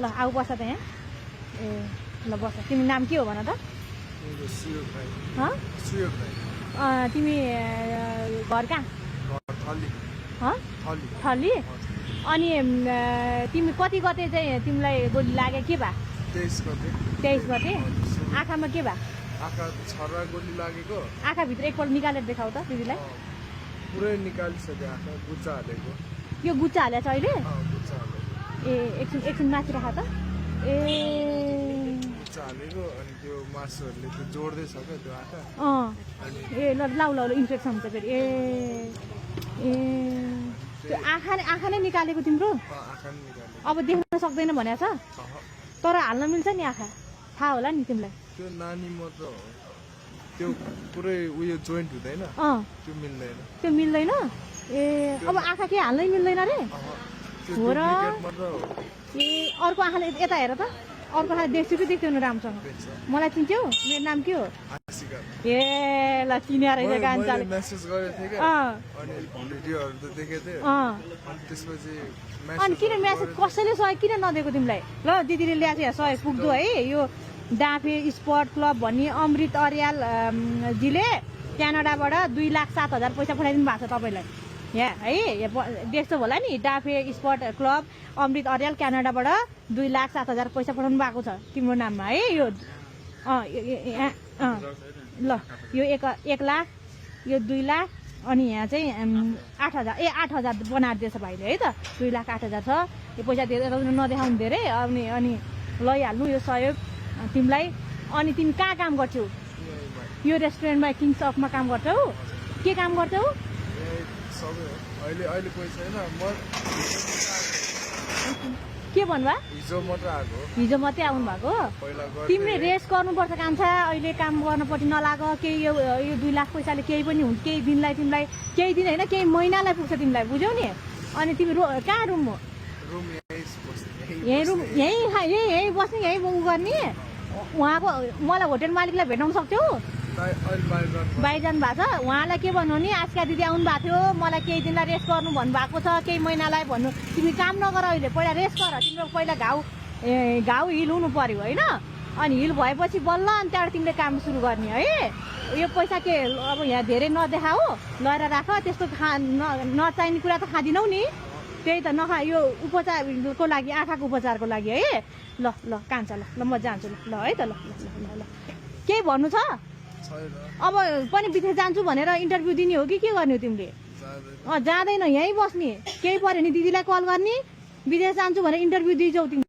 ल आऊ बस त यहाँ ए ल बस तिमी नाम के हो भन त तिमी घर कहाँ थली अनि तिमी कति गते चाहिँ तिमीलाई गोली लाग्यो के भा 23 गते आँखामा के भा गोली लागेको आँखाभित्र एकपल्ट निकालेर देखाऊ त दिदीलाई पुरै निकालिसक्यो आँखा गुच्चा हालेको यो गुच्चा हालेछ अहिले गुच्चा हालेको ए एकछिन माथि राख त ए गुच्चा हालेको अनि त्यो मासुहरूले त्यो जोड्दैछ क्या त्यो आँखा ए ल लाउ लाउ इन्फेक्सन हुन्छ फेरि ए ए त्यो आँखा नै निकालेको तिम्रो आँखा नि निकालेको अब देख्न सक्दैन भनेको छ तर हाल्न मिल्छ नि आँखा थाहा होला नि तिमीलाई त्यो नानी मात्र हो त्यो पुरै उयो जोइन्ट हुँदैन त्यो मिल्दैन ए अब आँखा के हाल्नै मिल्दैन रे हो र ए अर्को आँखाले यता हेर त अर्को आँखा देख्छु कि देख्दैन राम्रोसँग मलाई चिन्थ्यौ मेरो नाम के हो ए ल चिन्या रहेछ कान्छाले मेसेज गरेको थिएँ क्या अनि भिडियोहरु त देखेको थिएँ अनि त्यसपछि अनि किन मेसेज कसैले सहयोग किन नदिएको तिमीलाई ल दिदीले ल्याएको सहयोग पुग्दो है यो डाँफे स्पोर्ट क्लब भन्ने अमृत अर्याल जीले क्यानाडाबाट 2,07,000 पैसा पठाइदिनु भएको छ तपाईँलाई यहाँ है देख्छ होला नि डाँफे स्पोर्ट क्लब अमृत अर्याल क्यानाडाबाट 2,07,000 पैसा पठाउनु भएको छ तिम्रो नाममा है यो ल यो 1 लाख यो 2 लाख अनि यहाँ चाहिँ 8,000 8,000 बनाएर दिएछ भाइले है त 2,08,000 छ यो पैसा दिएर नदेखाउनु धेरै अनि लैहाल्नु यो सहयोग तिमीलाई अनि तिमी कहाँ काम गर्छौ यो रेस्टुरेन्टमा किङ्स अफमा काम गर्छौ के काम गर्छौ के भन्नुभयो हिजो मात्रै आउनु भएको तिमीले रेस्ट गर्नुपर्छ कान्छा अहिले काम गर्नपट्टि नलाग केही यो 2 लाख पैसाले केही पनि हुन्छ केही दिनलाई तिमीलाई केही दिन होइन केही महिनालाई पुग्छ तिमीलाई बुझ्यौ नि अनि तिमी कहाँ रुम हो यहीँ बस्ने यहीँ उ गर्ने उहाँको मलाई होटेल मालिकलाई भेटाउन सक्छौ बाहिर जानु भएको छ उहाँलाई के भन्नु नि आजका दिदी आउनु भएको थियो मलाई केही दिनलाई रेस्ट गर्नु भन्नुभएको छ केही महिनालाई भन्नु तिमी काम नगर अहिले पहिला रेस्ट गर तिम्रो पहिला घाउ हिल हुनु पर्यो होइन अनि हिल भएपछि बल्ल अनि त्यहाँबाट तिमीले काम सुरु गर्ने है यो पैसा के अब यहाँ धेरै नदेखाऊ लगेर राख त्यस्तो नचाहिने कुरा त खाँदिनौ नि त्यही त नखा यो उपचारको लागि आँखाको उपचारको लागि है ल कान्छ ल म जान्छु ल है त ल केही भन्नु छ अब पनि विदेश जान्छु भनेर इन्टरभ्यू दिने हो कि के गर्ने हो तिमीले जाँदैन यहीँ बस्ने केही पऱ्यो नि दिदीलाई कल गर्ने विदेश जान्छु भनेर इन्टरभ्यू दिइजाऊ तिमी